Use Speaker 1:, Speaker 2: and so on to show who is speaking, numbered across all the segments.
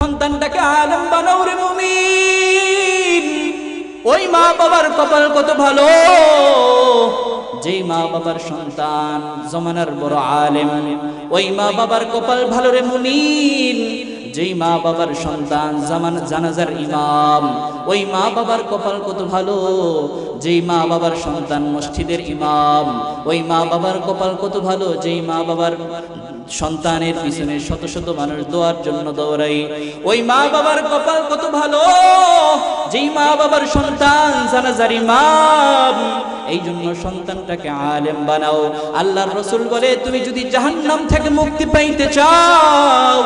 Speaker 1: সন্তানটাকে আলেম বানাও রে মুমিন। ওই মা বাবার কপাল কত ভালো, যেই মা বাবার সন্তান জমানার বড় আলেম। ওই মা বাবার কপাল ভালো রে মুমিন, যেই মা বাবার সন্তান জানাজার ইমাম। ওই মা বাবার কপাল কত ভালো, যেই মা বাবার সন্তান মসজিদের ইমাম। ওই মা বাবার কপাল কত ভালো, যেই মা বাবার সন্তানের পিছনে শত শত মানুষ দোয়ার জন্য দৌড়াই। ওই মা বাবার কপাল কত ভালো, যেই মা বাবার সন্তান জানাজার ইমাম। এই জন্য সন্তানটাকে আলেম বানাও। আল্লাহর রাসূল বলে, তুমি যদি জাহান্নাম থেকে মুক্তি পাইতে চাও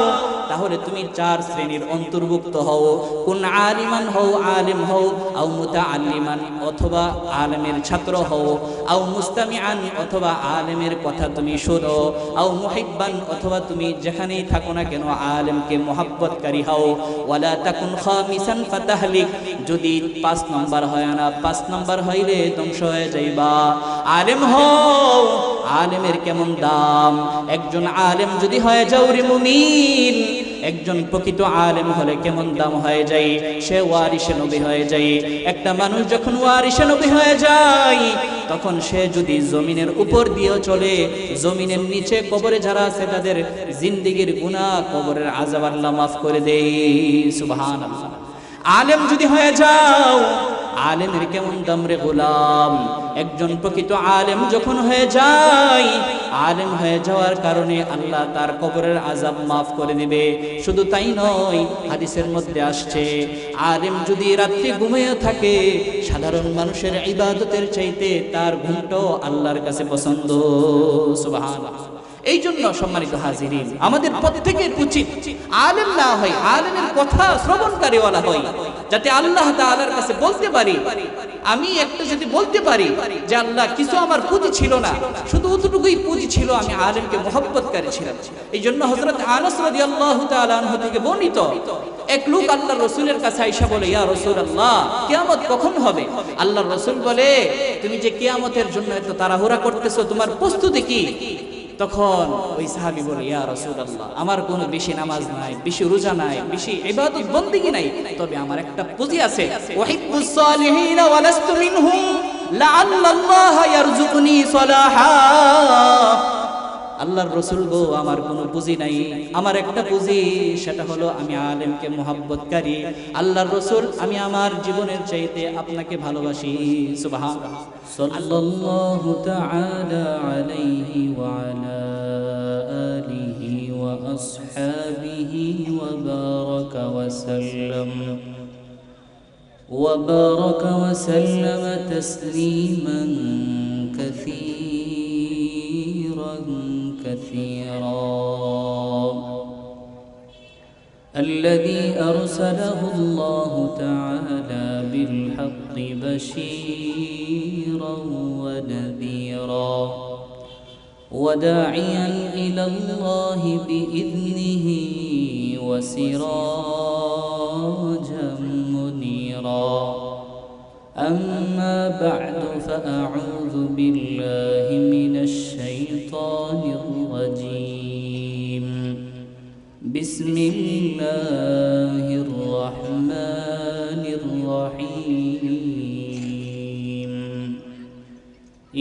Speaker 1: তাহলে তুমি 4 শ্রেণীর অন্তর্ভুক্ত হও। কোন আলিমান হও, আলেম হও, আও মুতাআল্লিমান অথবা আলেমের ছাত্র হও, আও মুস্তামিআন অথবা আলেমের কথা তুমি শোনো, আও মুহিব্বান অথবা তুমি যেখানেই থাকো না কেন আলেমকে মহব্বতকারী হও। ওয়ালা তাকুন খামিসান ফাতাহলিক, যদি 5 নাম্বার হয় না, 5 নাম্বার হইলে ধ্বংস হয়ে যাইবা। আলেম হও, আলেমের কেমন দাম। একজন আলেম যদি হয়ে যাও রে মুমিন, একজন প্রকৃত আলেম হলে কেমন দাম হয়ে যায়, সে ওয়ারিসে নবী হয়ে যায়। একটা মানুষ যখন ওয়ারিসে নবী হয়ে যায়, তখন সে যদি জমিনের উপর দিয়ে চলে, জমিনের নিচে কবরে যারা আছে তাদের জিন্দেগীর গুনাহ, কবরের আযাব আল্লাহ মাফ করে দেয়। সুবহানাল্লাহ। আলেম যদি হয়ে যাও, আলেমের কেমন দাম রে গোলাম। একজন প্রকৃত আলেম যখন হয়ে যায়, আলেম হয়ে যাওয়ার কারণে আল্লাহ তার কবরের আযাব মাফ করে দিবে। শুধু তাই নয়, হাদিসের মধ্যে আসছে, আলেম যদি রাত্রি ঘুমিয়ে থাকে, সাধারণ মানুষের ইবাদতের চাইতে তার ঘুমটাও আল্লাহর কাছে পছন্দ। সুবহানাল্লাহ। এই জন্য সম্মানিত হাজিরিন, আমাদের প্রত্যেকের উচিত আলেম না হয়, আলেমের কথা শ্রবণকারীওয়ালা হয়, যাতে আল্লাহ তাআলার কাছে বলতে পারি, আমি একটা যদি বলতে পারি যে আল্লাহ কিছু আমার পুঁজি ছিল না, শুধু অতটুকুই পুঁজি ছিল, আমি আলেমকে মহব্বতকারী ছিলাম। এই জন্য হযরত আনাস রাদিয়াল্লাহু তাআলা আনহু থেকে বর্ণিত, এক লোক আল্লাহর রাসূলের কাছে আয়েশা বলে, ইয়া রাসূলুল্লাহ, কিয়ামত কখন হবে? আল্লাহর রাসূল বলে, তুমি যে কিয়ামতের জন্য এত তাড়াহুড়া করতেছো, তোমার প্রস্তুতি কি? তখন ওই সাহাবী বলে, ইয়া রাসূলুল্লাহ, আমার কোনো বেশি নামাজ নাই, বেশি রোজা নাই, বেশি ইবাদত বন্দেগী নাই, তবে আমার একটা পুঁজি আছে। ওয়াহিব্বুস সালিহিন ওয়া লাস্তু মিনহুম লাআল্লাল্লাহ ইয়ারযুকুনি সালাহা। আল্লাহর রাসূল গো, আমার কোনো পুঁজি নাই, আমার একটা পুঁজি, সেটা হলো আমি আলেমকে মহব্বতকারী। আল্লাহর রাসূল, আমি আমার জীবনের চাইতে আপনাকে ভালোবাসি। সুবহানাল্লাহ। সাল্লাল্লাহু তাআলা আলাইহি ওয়া আলা আলিহি ওয়া আসহাবিহি ওয়া বারাকা ওয়া সাল্লাম وسلم تسليما كثيرا الذي أرسله الله تعالى بالحق بشيرا ونذيرا وداعيا إلى الله بإذنه وسراجا منيرا. أما بعد فأعوذ بالله من الشيطان الرجيم. بسم الله الرحمن الرحيم.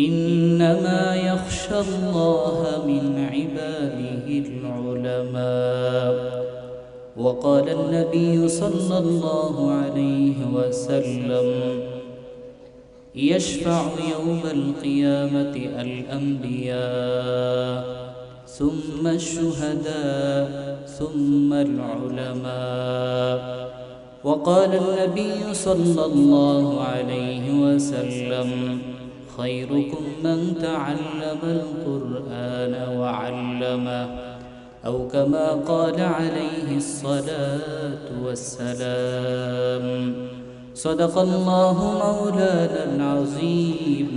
Speaker 1: إنما يخشى الله من عباده العلماء. وقال النبي صلى الله عليه وسلم: يشفع يوم القيامة الأنبياء ثم الشهداء ثم العلماء. وقال النبي صلى الله عليه وسلم: خيركم من تعلم القرآن وعلمه، أو كما قال عليه الصلاة والسلام. صدق الله مولانا العظيم،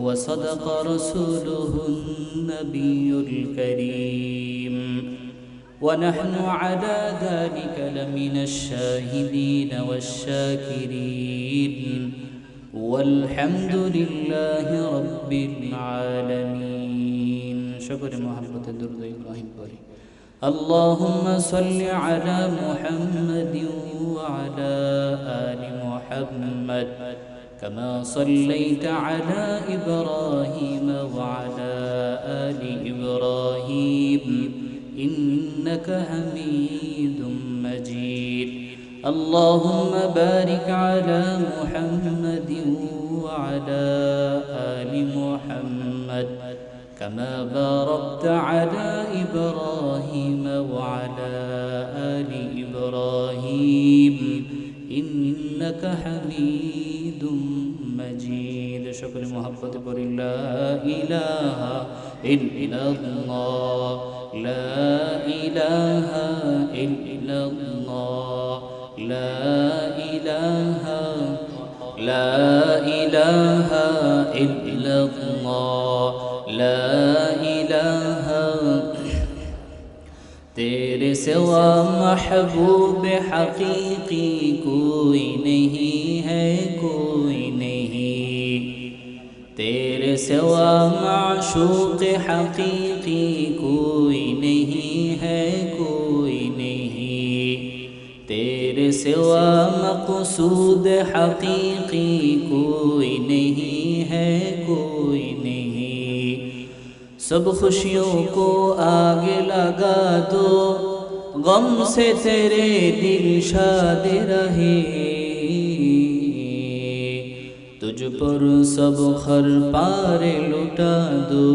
Speaker 1: وصدق رسوله النبي الكريم، ونحن على ذلك لمن الشاهدين والشاكرين، والحمد لله رب العالمين. شكر محبة درود إبراهيم بوري. اللهم صل على محمد وعلى آل محمد كما صليت على إبراهيم وعلى آل إبراهيم إنك حميد مجيد اللهم بارك على محمد وعلى آل محمد كما باركت على إبراهيم وعلى آل إبراهيم إنك حميد مجيد شكر محبت پر لا إله إلا الله لا إله إلا الله لا إله إلا الله لا إله तेरे सिवा महबूब हकीकी कोई नहीं है कोई नहीं तेरे सिवा माशूक हकीकी कोई नहीं है कोई नहीं तेरे सिवा मक़सूद हकीकी कोई नहीं है कोई नहीं सब खुशियों को आग लगा दो गम से तेरे दिल शाद रहे तुझ पर सब खर पारे लुटा दो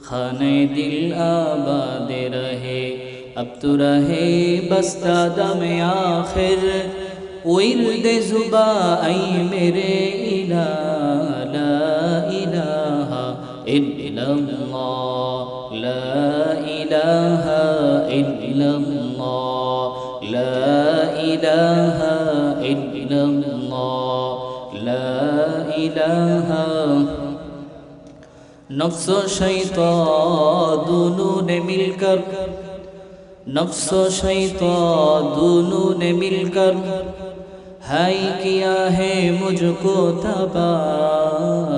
Speaker 1: खाने दिल आबाद रहे अब तो रहे बस दादम आखिर विर्द जुबा ऐ मेरे इला ला इलाहा इल्लल्लाह ला इलाहा इल्लल्लाह ला इलाहा इल्लल्लाह ला इलाहा नफ्स व शैतान दोनों ने मिलकर नफ्स व शैतान दोनों ने मिलकर हाय किया है मुझको तबाह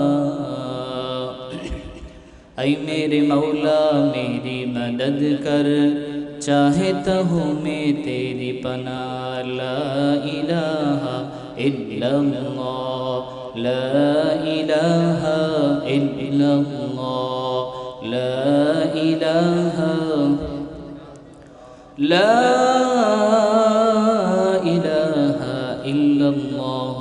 Speaker 1: ऐ मेरे मौला मेरी मदद कर चाहता हूँ मैं तेरी पनाह ला इलाहा इल्लल्लाह ला इलाहा इल्लल्लाह ला इलाहा इल्लल्लाह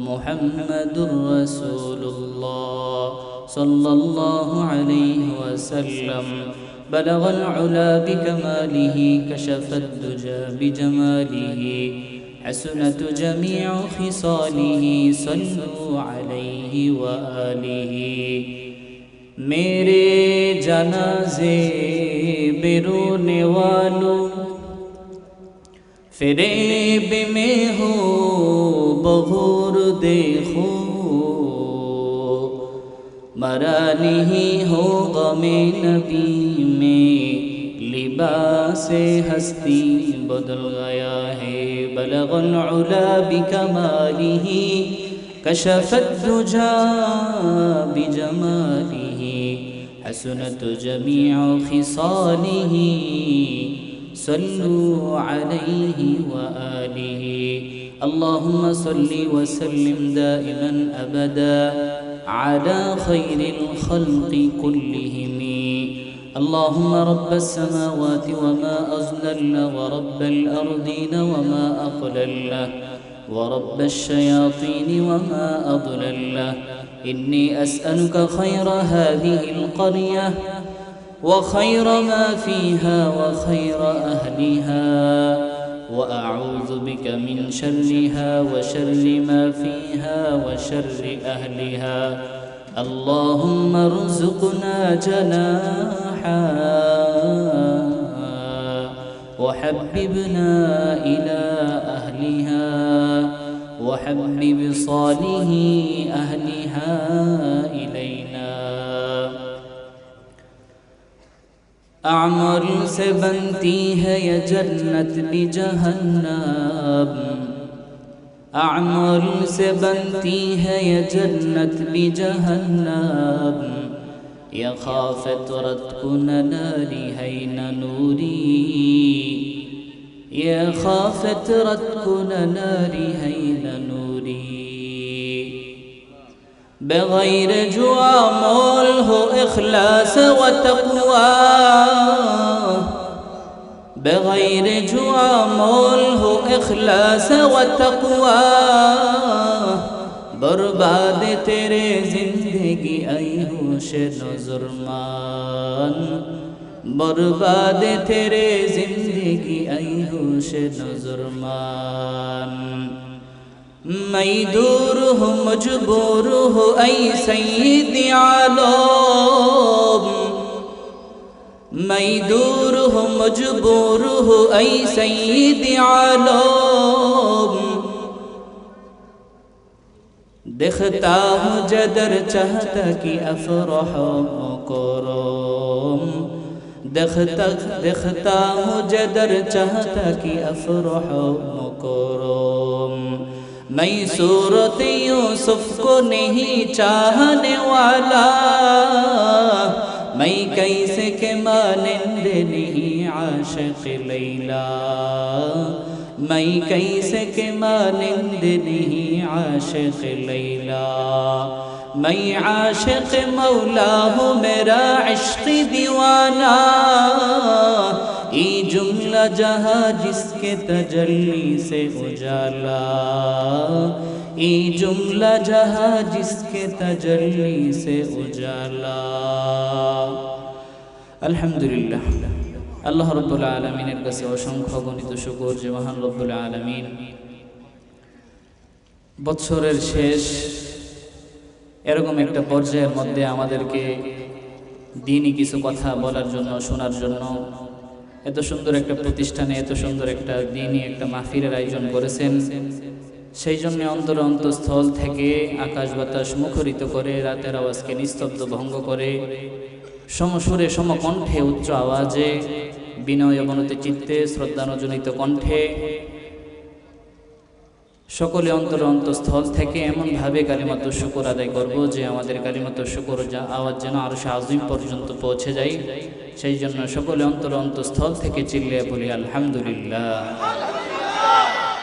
Speaker 1: मुहम्मदुर रसूलुल्लाह सल्लल्लाहु अलैहि वसल्लम बलगल उला बिकमालिही कशफत दुजा बिजमालिही हसनत जमीउ खिसालिही सल्लु अलैहि व आलिही मेरे जनाजे बिरोने वालों फिरेब में हो बहूर देखो मरा नहीं हो गमे नबी में लिबास हस्ती बदल गया है बलगल उला बिकमालिही कशफत दुजा बिजमालिही हसनत जमीउ खिसालिही सल्लु अलैहि व आलिही अल्लाहुम्म सल्लि व सल्लिम दाइमन अबदा अला खैरिल खल्क़ि कुल्लिहिम اللهم رب السماوات وما أزلل ورب الأرضين وما أقلل ورب الشياطين وما أضلل إني أسألك خير هذه القرية وخير ما فيها وخير أهلها وأعوذ بك من شرها وشر ما فيها وشر أهلها اللهم ارزقنا جناحا وحببنا إلى أهلها وحبب صالح أهلها إلينا अमल से बनती है ये जन्नत भी जहन्नम अमल से बनती है ये जन्नत भी जहन्नम ইয়া খাফাত রাতকুন নারি হাইনা নুরি ইয়া খাফাত রাতকুন নারি হাইনা নুরি بغير جوا مول هو إخلاص وتقوى بغير جوا مول هو إخلاص وتقوى برباد تیرے زندگی ای ہوش نظرمان برباد تیرے زندگی ای ہوش نظرمان میں دور ہوں مجبور ہوں اے سید عالم میں دور ہوں مجبور ہوں اے سید عالم دیکھتا ہوں جدر چاہتا کہ افرح مکرم دیکھتا ہوں جدر چاہتا کہ افرح مکرم میں صورت یوسف کو نہیں چاہنے والا میں کیسے کہ مانند نہیں عاشق لیلا میں کیسے کہ مانند نہیں عاشق لیلا میں عاشق مولا ہوں میرا عشق دیوانہ یہ جملہ جہاں جس کے تجلی سے اجالا یہ جملہ جہاں جس کے تجلی سے اجالا الحمدللہ আল্লাহ রাব্বুল আলামিনের কাছে অসংখ্য গণিত শুকর যে মহান রব্বুল আলামিন বছরের শেষ এরকম একটা পর্যায়ের মধ্যে আমাদেরকে দ্বীনি কিছু কথা বলার জন্য শোনার জন্য এত সুন্দর একটা প্রতিষ্ঠানে এত সুন্দর একটা দ্বীনি একটা মাহফিলের আয়োজন করেছেন সেই জন্য অন্তরস্থল থেকে আকাশ বাতাস মুখরিত করে রাতের আওয়াজকে নিস্তব্ধ ভঙ্গ করে সমসুরে সমকণ্ঠে উচ্চ আওয়াজে বিনয় অবনত চিত্তে শ্রদ্ধানুজনিত কণ্ঠে সকলে অন্তরস্থল থেকে এমনভাবে কালিমাতুশ শুকর আদায় করব যে আমাদের কালিমাতুশ শুকর আওয়াজ যেন আরশে আজিম পর্যন্ত পৌঁছে যায় সেই জন্য সকলে অন্তরস্থল থেকে চিল্লিয়ে বলি আলহামদুলিল্লাহ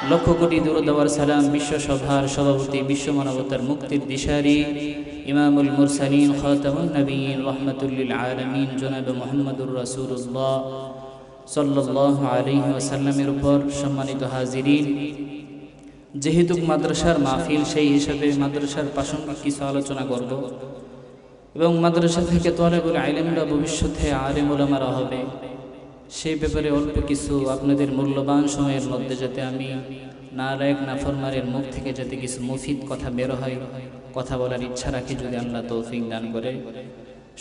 Speaker 1: লক্ষ কোটি দুরূদ ওয়ার সালাম বিশ্বসভার সভাপতি বিশ্ব মানবতার মুক্তির দিশারি ইমামুল মুরসালিন খাতামুন নবিয়্যিন রাহমাতুল লিল আলামিন জনাব মুহাম্মদুর রাসূলুল্লাহ সাল্লাল্লাহু আলাইহি ওয়াসাল্লামের উপর সম্মানিত হাজিরিন যেহেতু মাদ্রাসার মাহফিল সেই হিসাবে মাদ্রাসার প্রাসঙ্গিক কিছু আলোচনা করব এবং মাদ্রাসা থেকে তালেবুল ইলমরা ভবিষ্যতে আলেম ওলামারা হবে সেই ব্যাপারে অল্প কিছু আপনাদের মূল্যবান সময়ের মধ্যে যাতে আমি নালায়েক নাফরমানের মুখ থেকে যাতে কিছু মুফিদ কথা বের হয় কথা বলার ইচ্ছা রাখি যদি আল্লাহ তৌফিক দান করে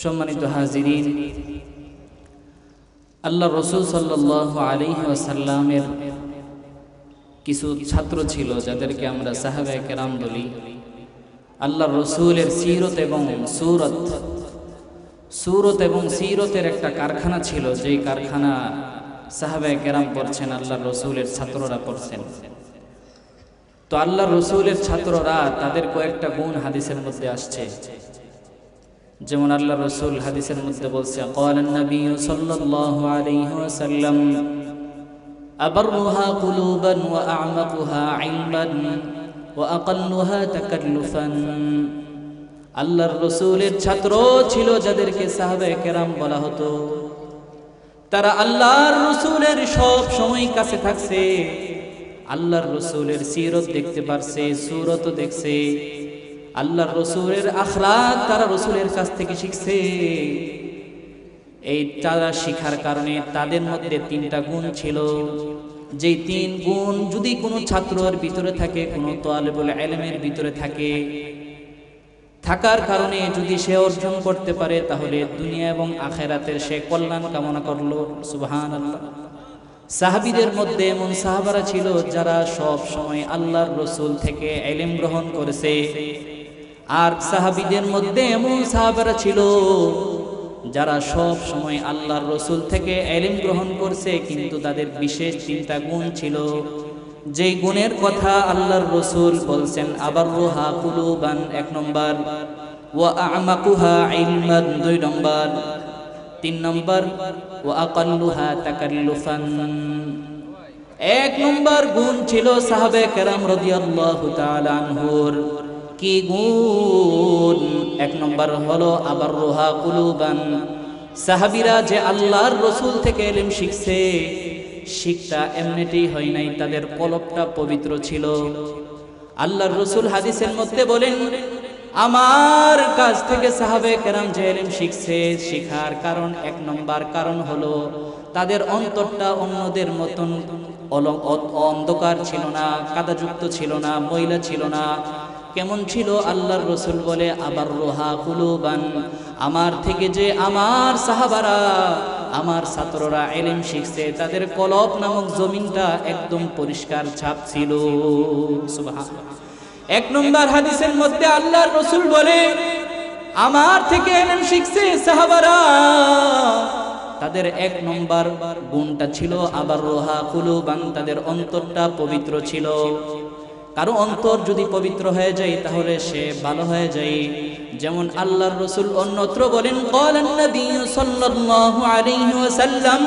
Speaker 1: সম্মানিত হাজিরিন আল্লাহ রাসূল সাল্লাল্লাহু আলাইহি ওয়াসাল্লামের কিছু ছাত্র ছিল যাদেরকে আমরা সাহাবায়ে কেরাম বলি আল্লাহ রাসূলের সিরত এবং সুরত এবং সিরতের একটা কারখানা ছিল যেই কারখানা সাহাবায়ে কেরাম পড়ছেন আল্লাহ রাসূলের ছাত্ররা পড়ছেন তো আল্লাহ রাসূলের ছাত্ররা তাদের কয়েকটা গুণ হাদিসের মধ্যে আসছে যেমন আল্লাহ রাসূল হাদিসের মধ্যে বলছে ক্বালান নবী সাল্লাল্লাহু আলাইহি ওয়াসাল্লাম আবরুহা কুলুবান ওয়া আ'মাকুহা ইলমান ওয়া আকাল্লুহা তাকাল্লুফান আল্লাহর রাসূলের ছাত্র ছিল যাদেরকে সাহাবায়ে কেরাম বলা হতো তারা আল্লাহর রাসূলের সব সময় কাছে থাকছে আল্লাহর রাসূলের সিরত দেখতে পারছে সুরত দেখছে আল্লাহর রাসূলের আখলাক তারা রাসূলের কাছ থেকে শিখছে এই তারা শিখার কারণে তাদের মধ্যে তিনটা গুণ ছিল যেই তিন গুণ যদি কোনো ছাত্রের ভিতরে থাকে কোনো তালেবুল ইলমের ভিতরে থাকে থাকার কারণে যদি সে অর্জন করতে পারে তাহলে দুনিয়া এবং আখিরাতের সে কল্যাণ কামনা করলো সুবহানাল্লাহ সাহাবীদের মধ্যে এমন সাহাবারা ছিল যারা সব সময় আল্লাহর রাসূল থেকে ইলম গ্রহণ করেছে আর সাহাবীদের মধ্যে এমন সাহাবারা ছিল যারা সব সময় আল্লাহর রাসূল থেকে ইলম গ্রহণ করছে কিন্তু তাদের বিশেষ তিনটা গুণ ছিল যেই গুণের কথা আল্লাহর রাসূল বলছেন আবারুহা কুলুবান এক নম্বর ওয়া আ'মাকুহা ইলমান, 2 নম্বর। 3 নম্বর ওয়া আকাল্লুহা তাকাল্লুফান। 1 নম্বর গুণ ছিল সাহাবে কেরাম রাদিয়াল্লাহু তাআলা আনহুর। কি গুণ? 1 নম্বর হলো আবাররুহা কুলুবান। সাহাবীরা যে আল্লাহর রাসূল থেকে ইলম শিখছে, শিক্ষা এমনিতেই হয় নাই, তাদের কলবটা পবিত্র ছিল। আল্লাহর রাসূল হাদিসের মধ্যে বলেন, আমার কাছ থেকে সাহাবে কেরাম যে ইলম শিখছে, শিখার কারণ 1 নম্বর কারণ হলো তাদের অন্তরটা অন্যদের মতন অন্ধকার ছিল না, কাদাযুক্ত ছিল না, ময়লা ছিল না। কেমন ছিল? আল্লাহর রাসূল বলে আবাররুহা কুলুবান, আমার থেকে যে আমার সাহাবারা, আমার ছাত্ররা ইলম শিখছে, তাদের কলব নামক জমিনটা একদম পরিষ্কার ছাপ ছিল। সুবহানাল্লাহ। 1 নম্বর হাদিসের মধ্যে আল্লাহর রাসূল বলে, আমার থেকে ইলম শিখছে সাহাবারা, তাদের 1 নম্বর গুণটা ছিল আবাররুহা কুলুবান, তাদের অন্তরটা পবিত্র ছিল। কারো অন্তর যদি পবিত্র হয়ে যায় তাহলে সে ভালো হয়ে যায়। যেমন আল্লাহর রাসূল অন্যত্র বলেন, ক্বালান নবী সাল্লাল্লাহু আলাইহি ওয়াসাল্লাম,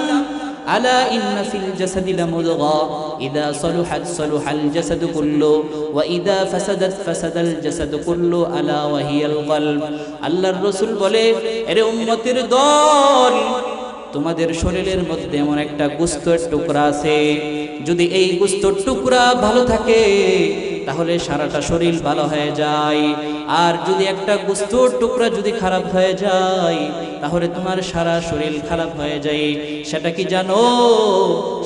Speaker 1: আলা ইন্না ফিল জাসাদি লামুদগা ইযা সালুহাত সালুহাল জাসাদু কুল্লু ওয়া ইযা ফাসাদাত ফাসাদাল জাসাদু কুল্লু আলা ওয়া হিয়াল কলব। আল্লাহর রাসূল বলে, এরে উম্মতের দল, তোমাদের শরীরের মধ্যে এমন একটা গোশতের টুকরা আছে, যদি এই গোশতের টুকরা ভালো থাকে তাহলে সারাটা শরীর ভালো হয়ে যায়। আর যদি একটা গোশতের টুকরা যদি খারাপ হয়ে যায় তাহলে তোমার সারা শরীর খারাপ হয়ে যায়। সেটা কি জানো?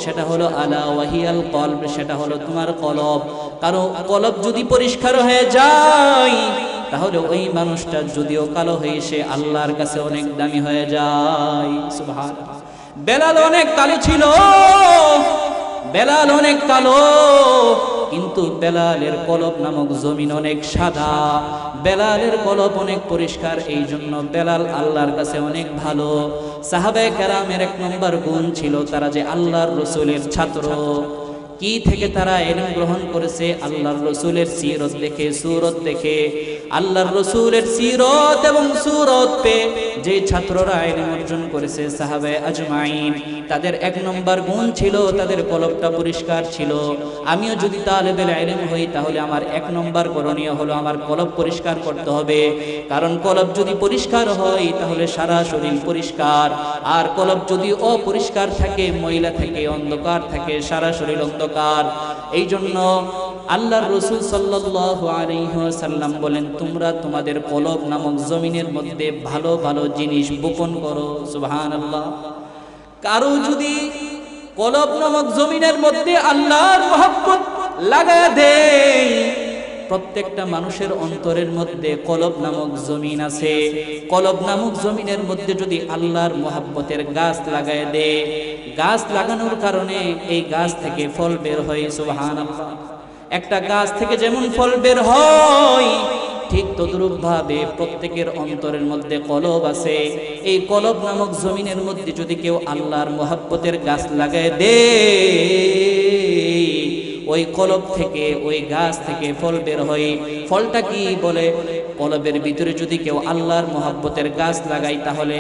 Speaker 1: সেটা হলো আলা ওয়াহিয়াল কলব, সেটা হলো তোমার কলব। কারণ কলব যদি পরিষ্কার হয়ে যায় তাহলে ওই মানুষটা যদিও কালো হয়ে সে আল্লাহর কাছে অনেক দামি হয়ে যায়। সুবহানাল্লাহ। বেলাল অনেক কালো ছিল, বেলাল অনেক কালো, কিন্তু বেলালের কলব নামক জমিন অনেক সাদা, বেলালের কলব অনেক পরিষ্কার, এই জন্য বেলাল আল্লাহর কাছে অনেক ভালো। সাহাবায়ে কেরামের 1 নম্বর গুণ ছিল তারা যে আল্লাহর রাসূলের ছাত্র। কি থেকে তারা ইলম গ্রহণ করেছে? আল্লাহর রাসূলের সিরত দেখে, সুরত দেখে। আল্লাহর রাসূলের সিরত এবং সুরত পে যে ছাত্ররা ইলম অর্জন করেছে সাহাবায়ে আজমাইন, তাদের 1 নম্বর গুণ ছিল তাদের কলবটা পরিষ্কার ছিল। আমিও যদি তালেবে ইলম হই তাহলে আমার 1 নম্বর করণীয় হলো আমার কলব পরিষ্কার করতে হবে। কারণ কলব যদি পরিষ্কার হয় তাহলে সারা শরীর পরিষ্কার, আর কলব যদি অপরিষ্কার থাকে, ময়লা থাকে, অন্ধকার থাকে, সারা শরীর অন্ধকার। এই জন্য আল্লাহর রাসূল সাল্লাল্লাহু আলাইহি ওয়াসাল্লাম বলেন, তোমরা তোমাদের কলব নামক জমিনের মধ্যে ভালো ভালো জিনিস বপন করো। সুবহানাল্লাহ। কারো যদি কলব নামক জমিনের মধ্যে আল্লাহর মহব্বত লাগায় দেয়, প্রত্যেকটা মানুষের অন্তরের মধ্যে কলব নামক জমিন আছে, কলব নামক জমিনের মধ্যে যদি আল্লাহর মহব্বতের গাছ লাগায় দেয়, গাছ লাগানোর কারণে এই গাছ থেকে ফল বের হয়। সুবহানাল্লাহ। একটা গাছ থেকে যেমন ফল বের হয়, ঠিক তদ্রূপ ভাবে প্রত্যেকের অন্তরের মধ্যে কলব আছে। এই কলব নামক জমিনের মধ্যে যদি কেউ আল্লাহর মহব্বতের গাছ লাগায় দেয়, ওই কলব থেকে, ওই গাছ থেকে ফল বের হয়। ফলটা কি বলে? কলবের ভিতরে যদি কেউ আল্লাহর মহব্বতের গাছ লাগায় তাহলে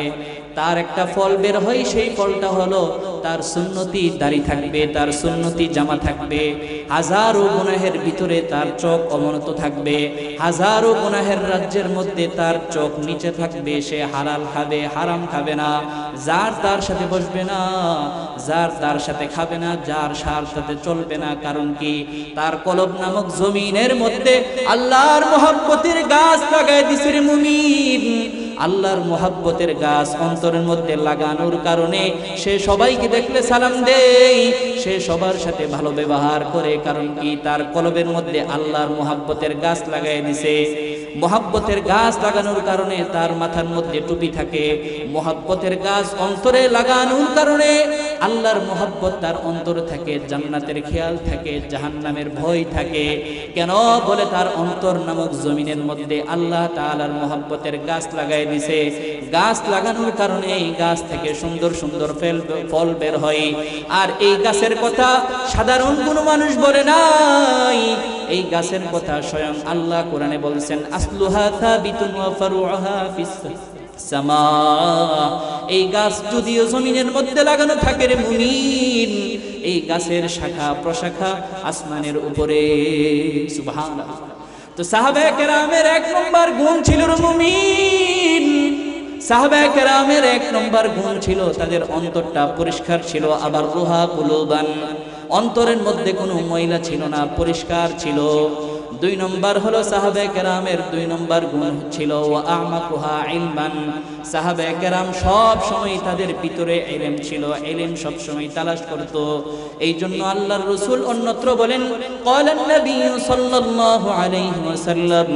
Speaker 1: তার একটা ফল বের হয়। সেই ফলটা হলো তার সুন্নতি দাড়ি থাকবে, তার সুন্নতি জামা থাকবে, হাজারো গুনাহের ভিতরে তার চোখ অবনত থাকবে, হাজারো গুনাহের রাজ্যের মধ্যে তার চোখ নিচে থাকবে, সে হালাল খাবে, হারাম খাবে না, যার তার সাথে বসবে না, যার তার সাথে খাবে না, যার সাথে চলবে না। কারণ কি? তার কলব নামক জমিনের মধ্যে আল্লাহর মহব্বতের গাছ লাগায় দিছে রে মুমিন। আল্লাহর মহব্বতের গাছ অন্তরের মধ্যে লাগানোর কারণে সে সবাইকে দেখলে সালাম দেয়, সে সবার সাথে ভালো ব্যবহার করে। কারণ কি? তার কলবের মধ্যে আল্লাহর মহব্বতের গাছ লাগায় দিছে। মহব্বতের গাছ লাগানোর কারণে তার মাথার মধ্যে টুপি থাকে। মহব্বতের গাছ অন্তরে লাগানোর কারণে আল্লাহর মহব্বত তার অন্তরে থাকে, জান্নাতের খেয়াল থাকে, জাহান্নামের ভয় থাকে। কেন? বলে তার অন্তর নামক জমিনের মধ্যে আল্লাহ তাআলার মহব্বতের গাছ লাগায় দিছে। গাছ লাগানোর কারণে এই গাছ থেকে সুন্দর সুন্দর ফল বের হয়। আর এই গাছের কথা সাধারণ কোনো মানুষ বলে নাই, এই গাছের কথা স্বয়ং আল্লাহ কোরআনে বলছেন, আসলুহা সাবিতুন ওয়া ফারউহা ফিস সামা। এই গাছ যদিও জমিনের মধ্যে লাগানো থাকে রে মুমিন, এই গাছের শাখা প্রশাখা আসমানের উপরে। সুবহানাল্লাহ। তো সাহাবায়ে কেরামের এক নম্বর গুণ ছিল রে মুমিন, সাহাবায়ে কেরামের এক নম্বর গুণ ছিল তাদের অন্তরটা পরিষ্কার ছিল। আবার রুহা কুলুবান, অন্তরের মধ্যে কোনো ময়লা ছিল না, পরিষ্কার ছিল। দুই নম্বর হলো সাহাবায়ে কেরামের দুই নম্বর গুণ ছিল ওয়া আমাকুহা ইলমান। সাহাবায়ে কেরাম সব সময় তাদের ভিতরে ইলম ছিল, ইলম সব সময় তালাশ করত। এই জন্য আল্লাহর রাসূল অন্যত্র বলেন, ক্বালান নবী সাল্লাল্লাহু আলাইহি ওয়াসাল্লাম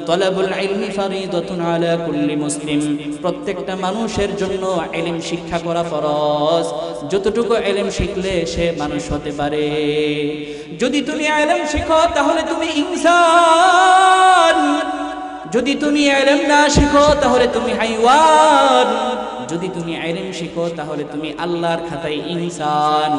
Speaker 1: তলাবুল ইলমি ফরিদাতুন আলা কুল্লি মুসলিম। প্রত্যেকটা মানুষের জন্য ইলম শিক্ষা করা ফরজ। যতটুকু ইলম শিখলে সে মানুষ হতে পারে। যদি তুমি ইলম শিখো তাহলে তুমি ইনসান, যদি তুমি ইলম না শিখো তাহলে তুমি হাইওয়ান। যদি তুমি ইলম শিখো তাহলে তুমি আল্লাহর খাতায় ইনসান,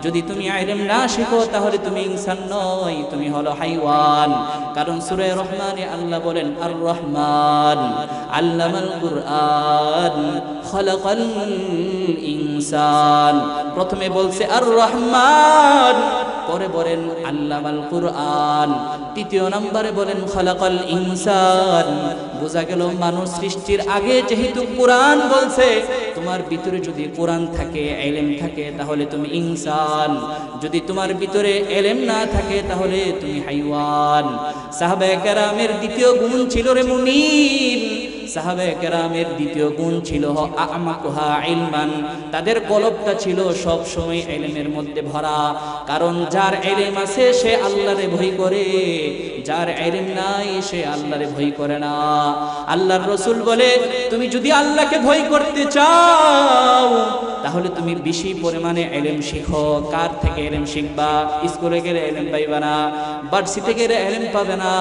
Speaker 1: যদি তুমি ইলম না শিখো তাহলে তুমি ইনসান নয়, তুমি হলো হাইওয়ান। কারণ সূরা রহমানে আল্লাহ বলেন, আর রহমান আল্লামাল কুরআন খালাকাল ইনসান। প্রথমে বলছে আর রহমান, পরে বলেন আল্লামাল কুরআন, তৃতীয় নম্বরে বলেন খালাকাল ইনসান। বোঝা গেল মানুষ সৃষ্টির আগে যেহেতু কোরআন বলছে, তোমার ভিতরে যদি কোরআন থাকে, ইলম থাকে, তাহলে তুমি ইনসান। যদি তোমার ভিতরে ইলম না থাকে তাহলে তুমি হাইওয়ান। সাহাবায়ে কেরামের দ্বিতীয় গুণ ছিল রে মুমিন, সাহাবায়ে কেরামের দ্বিতীয় গুণ ছিল আমাকুহা ইলমান। তাদের কলবটা ছিল সব সময় ইলমের মধ্যে ভরা। কারণ যার ইলম আছে সে আল্লাহরে ভয় করে, যার ইলম নাই সে আল্লাহরে ভয় করে না। আল্লাহর রাসূল বলে, তুমি যদি আল্লাহকে ভয় করতে চাও তাহলে তুমি বেশি পরিমাণে ইলম শিখো। কার থেকে ইলম শিখবা? স্কুলে গেলে ইলম পাইবা না, ভার্সিটিতে গেলে ইলম পাবে না,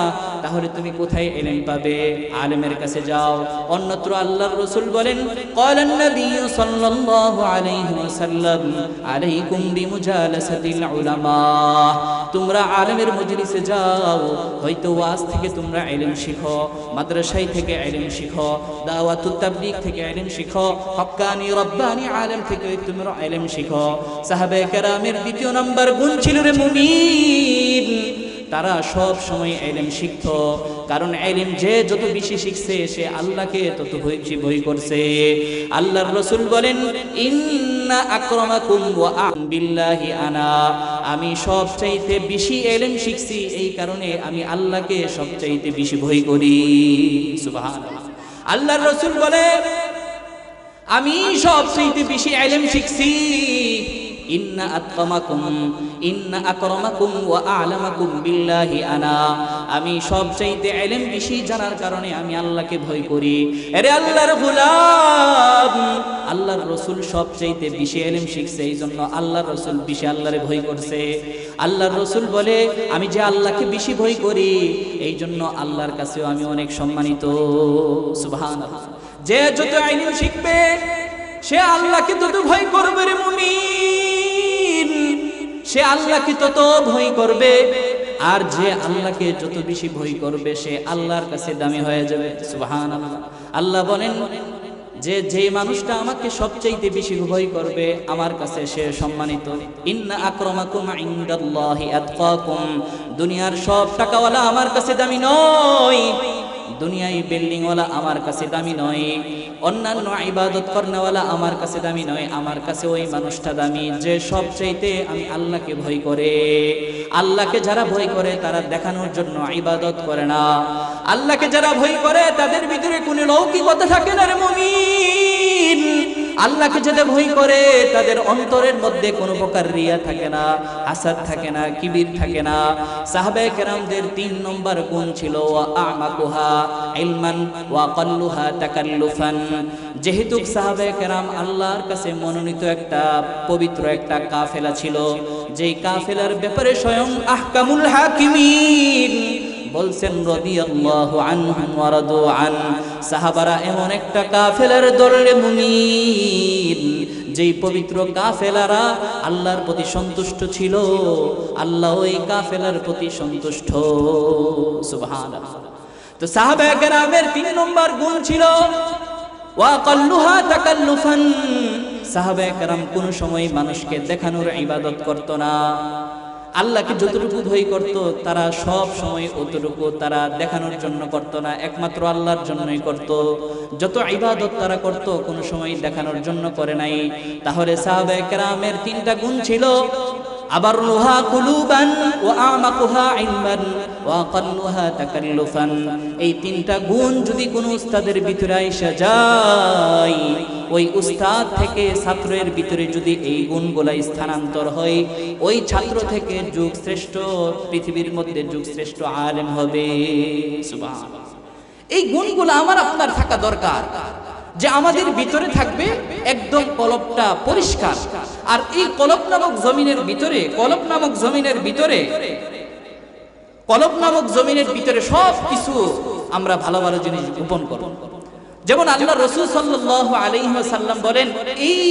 Speaker 1: তাহলে তুমি কোথায় ইলম পাবে? আলেমের কাছে যাও। অন্যত্র আল্লাহর রাসূল বলেন, ক্বালান নবী সাল্লাল্লাহু আলাইহি ওয়াসাল্লাম আলাইকুম বিমুজালাসাতিল উলামা। তোমরা আলেমের মজলিসে যাও, হয়তো ওয়াজ থেকে তোমরা ইলম শিখো, মাদ্রাসায় থেকে ইলম শিখো, দাওয়াতুত তাবলীগ থেকে ইলম শিখো, হক্কানি রব্বানি আলেম থেকে তোমরা ইলম শিখো। সাহাবায়ে কেরামের দ্বিতীয় নাম্বার গুণ ছিল রে মুমিন, তারা সব সময় ইলম শিখত। কারণ ইলম যে যত বেশি শিখছে সে আল্লাহকে তত বেশি ভয় করছে। আল্লাহর রাসূল বলেন, ইন্না আকরামাকুম ওয়া বিল্লাহি আনা। আমি সবচাইতে বেশি ইলম শিখছি, এই কারণে আমি আল্লাহকে সবচাইতে বেশি ভয় করি। সুবহানাল্লাহ। আল্লাহর রাসূল বলে, আমি সবচাইতে বেশি ইলম শিখছি। ইন্না আকরামাকুম ওয়া আ'লামাকুম বিল্লাহি আনা। আমি সবচাইতে ইলম বেশি জানার কারণে আমি আল্লাহকে ভয় করি। আরে আল্লাহর গোলাম, আল্লাহর রাসূল সবচাইতে বেশি ইলম শিখছে, এইজন্য আল্লাহর রাসূল বেশি আল্লাহরে ভয় করছে। আল্লাহর রাসূল বলে, আমি যে আল্লাহকে বেশি ভয় করি এইজন্য আল্লাহর কাছেও আমি অনেক সম্মানিত। সুবহানাল্লাহ। যে যত ইলম শিখবে সে আল্লাহকে তত ভয় করবে রে মুমিন, সে আল্লাহকে তত ভয় করবে। আর যে আল্লাহকে যত বেশি ভয় করবে সে আল্লাহর কাছে দামি হয়ে যাবে। সুবহানাল্লাহ। আল্লাহ বলেন যে যে মানুষটা আমাকে সবচাইতে বেশি ভয় করবে আমার কাছে সে সম্মানিত। ইন্না আকরামাকুম ইনদাল্লাহি আতকাকুম। দুনিয়ার সব টাকাওয়ালা আমার কাছে দামি নয়, দুনিয়ায় বিল্ডিংওয়ালা আমার কাছে দামি নয়, অন্যান্য ইবাদত করনেওয়ালা আমার কাছে দামি নয়, আমার কাছে ওই মানুষটা দামি যে সবচাইতে আমি আল্লাহকে ভয় করে। আল্লাহকে যারা ভয় করে তারা দেখানোর জন্য ইবাদত করে না। আল্লাহকে যারা ভয় করে তাদের ভিতরে কোনো লৌকিকতা থাকে না রে মুমিন। আল্লাহকে যারা ভয় করে তাদের অন্তরের মধ্যে কোনো প্রকার রিয়া থাকে না, হাসাদ থাকে না, কিবির থাকে না। সাহাবায়ে কেরামদের 3 নম্বর গুণ ছিল ওয়া আমাকুহা ইলমান ওয়া কাল্লুহা তাকাল্লুফান। যেহেতু সাহাবায়ে কেরাম আল্লাহর কাছে মনোনীত একটা পবিত্র একটা কাফেলা ছিল, যেই কাফেলার ব্যাপারে স্বয়ং আহকামুল হাকিমিন বলছেন রাদিয়াল্লাহু আনহুম ওয়া রাদু আন। সাহাবারা এমন একটা কাফেলার দল রে মুমিন যেই পবিত্র কাফেলারা আল্লাহর প্রতি সন্তুষ্ট ছিল, আল্লাহ ওই কাফেলার প্রতি সন্তুষ্ট। সুবহানাল্লাহ। তো সাহাবায়ে কেরামের 3 নম্বর গুণ ছিল ওয়া কাল্লুহা তাকাল্লুফান। সাহাবায়ে কেরাম কোন সময় মানুষকে দেখানোর ইবাদত করত না। আল্লাহকে যতটুকু ভয় করত তারা সব সময় অতটুকু তারা দেখানোর জন্য করত না, একমাত্র আল্লাহর জন্যই করত। যত ইবাদত তারা করত কোন সময় দেখানোর জন্য করে নাই। তাহলে সাহাবায়ে কেরামের 3টা গুণ ছিল আবারুহা কুলুবান ওয়া আমাকুহা ইলমান ওয়া আকাল্লুহা তাকাল্লুফান। এই 3টা গুণ যদি কোনো উস্তাদের ভিতরে আইসা যায়, ওই উস্তাদ থেকে ছাত্রের ভিতরে যদি এই গুণগুলা স্থানান্তর হয়, ওই ছাত্র থেকে যুগ শ্রেষ্ঠ, পৃথিবীর মধ্যে যুগ শ্রেষ্ঠ আলেম হবে। সুবহানাল্লাহ। এই গুণগুলো আমার আপনার থাকা দরকার, যে আমাদের ভিতরে থাকবে একদম কলবটা পরিষ্কার। আর এই কলব নামক জমিনের ভিতরে, কলব নামক জমিনের ভিতরে সব কিছু আমরা ভালো ভালো জিনিস গোপন করব। যেমন আল্লাহ রাসূল সাল্লাল্লাহু আলাইহি ওয়াসাল্লাম বলেন, এই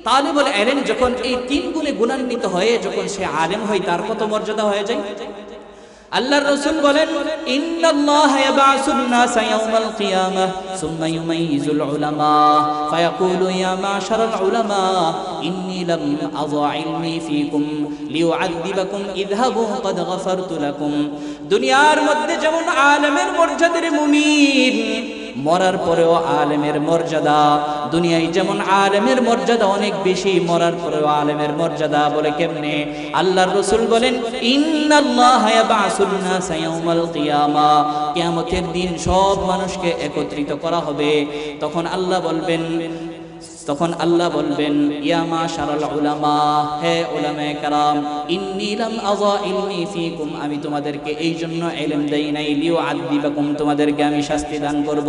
Speaker 1: তালিবুল ইলম যখন এই 3 গুণে গুণান্বিত হয়ে যখন সে আলেম হয়, তার কত মর্যাদা হয়ে যায়। আল্লাহর রাসূল বলেন, ইন্নাল্লাহা ইয়াবআসুন নাসা ইয়াওমাল কিয়ামাহ সুম্মা ইউমাইয়িজুল উলামা ফায়াকুলু ইয়া মা'শারাল উলামা ইন্নী লাম আযা ইলমি ফীকুম লিউআযযিবাকুম ইযহাবু ক্বাদ গফারতু লাকুম। দুনিয়ার মধ্যে যেমন আলেমের মর্যাদার মুমিন, মরার পরেও আলেমের মর্যাদা, দুনিয়ায় যেমন আলেমের মর্যাদা অনেক বেশি, মরার পরেও আলেমের মর্যাদা। বলে কেমনে? আল্লাহর রাসূল বলেন, ইন্নাল্লাহা ইয়াবআসুন নাসা ইয়াওমাল কিয়ামা, কিয়ামতের দিন সব মানুষকে একত্রিত করা হবে। তখন আল্লাহ বলবেন ইয়া মাশারাল উলামা, হে উলামায়ে কেরাম, ইন্নী লাম আযা ইলমি ফীকুম, আমি তোমাদেরকে এই জন্য ইলম দেই নাই, লিউআযযিবাকুম, তোমাদেরকে আমি শাস্তি দান করব।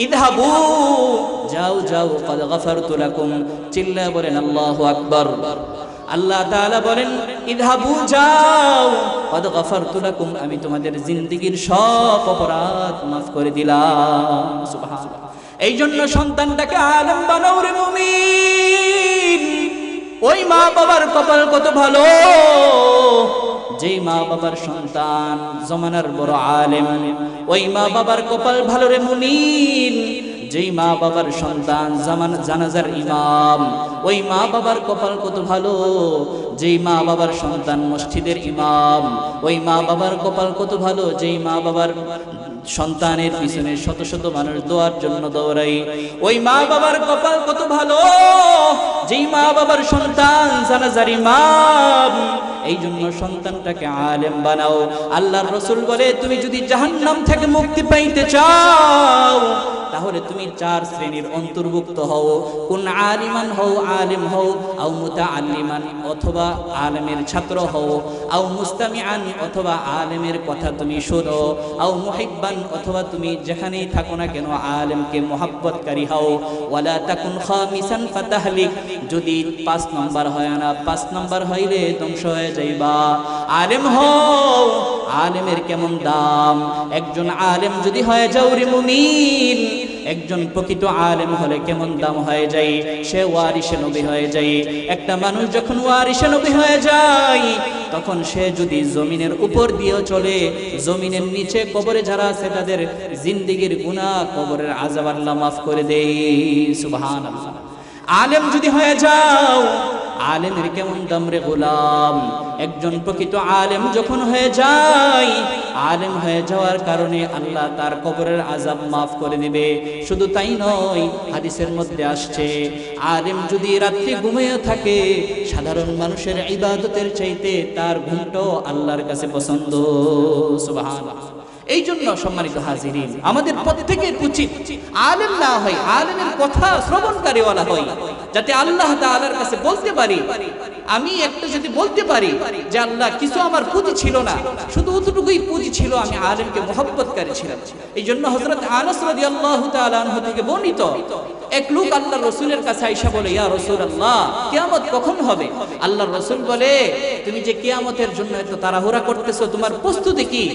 Speaker 1: ইযহাবু, যাও যাও, ক্বাদ গফারতু লাকুম, চিল্লায়ে বলেন আল্লাহু আকবার। আল্লাহ তাআলা বলেন, ইযহাবু, যাও, ক্বাদ গফারতু লাকুম, আমি তোমাদের জিন্দেগীর সব অপরাধ মাফ করে দিলাম। সুবহানাল্লাহ। এই জন্য সন্তানটাকে আলেম বানাও রে মুমিন। ওই মা বাবার কপাল কত ভালো, যেই মা বাবার সন্তান জমানার বড় আলেম। ওই মা বাবার কপাল ভালো রে মুমিন, যেই মা বাবার সন্তান জানাজার ইমাম। ওই মা বাবার কপাল কত ভালো, যেই মা বাবার সন্তান মসজিদের ইমাম। ওই মা বাবার কপাল কত ভালো, যেই মা বাবার সন্তানের পিছনে শত শত মানুষ দোয়ার জন্য দৌড়াই। ওই মা বাবার কপাল কত ভালো, যেই মা বাবার সন্তান জানাজার ইমাম। এই জন্য সন্তানটাকে আলেম বানাও। আল্লাহর রাসূল বলে, তুমি যদি জাহান্নাম থেকে মুক্তি পাইতে চাও, তাহলে তুমি 4 শ্রেণীর অন্তর্ভুক্ত হও। কোন আলিমান হও, আলেম হও, আও মুতাআল্লিমান, অথবা আলেমের ছাত্র হও, আও মুস্তামিআন, অথবা আলেমের কথা তুমি শোনো, আও মুহিব্বান, অথবা তুমি যেখানেই থাকো না কেন আলেমকে মহব্বতকারী হও। ওয়ালা তাকুন খামিসান ফাতাহলিক, যদি 5 নাম্বার হয় না, 5 নাম্বার হইলে ধ্বংস হয়ে যাইবা। আলেম হও, আলেমের কেমন দাম। একজন আলেম যদি হয়ে যাও রে মুমিন, একজন প্রকৃত আলেম হলে কেমন দাম হয়ে যায়, সে ওয়ারিসে নবী হয়ে যায়। একটা মানুষ যখন ওয়ারিসে নবী হয়ে যায়, তখন সে যদি জমিনের উপর দিয়ে চলে, জমিনের নিচে কবরে যারা আছে তাদের জিন্দেগীর গুনাহ, কবরের আযাব আল্লাহ মাফ করে দেয়। সুবহানাল্লাহ। আলেম যদি হয়ে যাও, আলেমের কেমন দাম রে গোলাম। একজন প্রকৃত আলেম যখন হয়ে যায়, আলেম হয়ে যাওয়ার কারণে আল্লাহ তার কবরের আযাব মাফ করে দিবে। শুধু তাই নয়, হাদিসের মধ্যে আসছে, আলেম যদি রাত্রি ঘুমিয়ে থাকে, সাধারণ মানুষের ইবাদতের চাইতে তার ঘুমটাও আল্লাহর কাছে পছন্দ। সুবহানাল্লাহ। এই জন্য সম্মানিত হাজিরিন, আমাদের প্রত্যেকের উচিত আলেম না হয়, আলেমের কথা শ্রবণকারী ওয়ালা হয়, যাতে আল্লাহ তাআলার কাছে বলতে পারি, আমি একটা যদি বলতে পারি যে আল্লাহ কিছু আমার পুঁজি ছিল না, শুধু অতটুকুই পুঁজি ছিল, আমি আলেমকে মহব্বতকারী ছিলাম। এই জন্য হযরত আনাস রাদিয়াল্লাহু তাআলা আনহু থেকে বর্ণিত, এক লোক আল্লাহর রাসূলের কাছে আয়েশা বলে, ইয়া রাসূলুল্লাহ, কিয়ামত কখন হবে? আল্লাহর রাসূল বলে, তুমি যে কিয়ামতের জন্য এত তাড়াহুড়া করতেছো, তোমার প্রস্তুতি কি?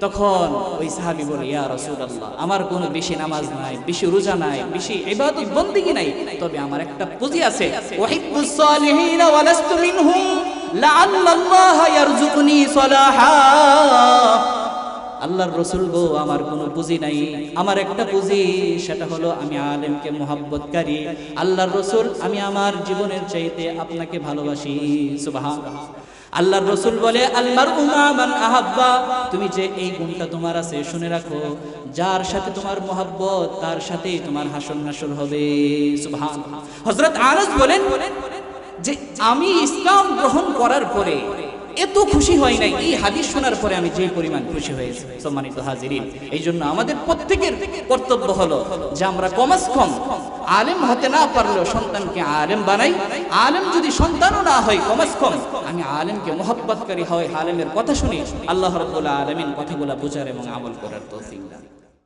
Speaker 1: তখন ওই সাহাবী বলে, ইয়া রাসূলুল্লাহ, আমার কোনো বেশি নামাজ নাই, বেশি রোজা নাই, বেশি ইবাদত বন্দেগী নাই, তবে আমার একটা পুঁজি আছে, ওয়াহিব্বুস সালিহিন ওয়া লাস্তু মিনহুম লাআল্লাল্লাহ ইয়ারযুকুনি সালাহা। আল্লাহর রাসূল গো, আমার কোনো পুঁজি নাই, আমার একটা পুঁজি, সেটা হলো আমি আলেমকে মুহাব্বতকারী। আল্লাহর রাসূল, আমি আমার জীবনের চাইতে আপনাকে ভালোবাসি। সুবহানাল্লাহ। আল্লাহর রাসূল বলে, আল মারউ মা মান আহাব্বা, তুমি যে এই গুণটা তোমার আছে, শুনে রাখো, যার সাথে তোমার মুহাব্বত তার সাথেই তোমার হাসর নাসর হবে। সুবহানাল্লাহ। হযরত আনাস বলেন যে আমি ইসলাম গ্রহণ করার পরে এত খুশি হয় নাই, এই হাদিস শোনার পরে আমি যে পরিমাণ খুশি হয়েছি। সম্মানিত হাজিরিন, এই জন্য আমাদের প্রত্যেকের কর্তব্য হলো যে আমরা কমাস কম আলেম হতে না পারলেও সন্তানকে আলেম বানাই। আলেম যদি সন্তানও না হয়, কমাস কম আমি আলেমকে মুহাব্বতকারী হয়, আলেমের কথা শুনি। আল্লাহ রাব্বুল আলামিন কথাগুলো বোঝার এবং আমল করার তৌফিক দান।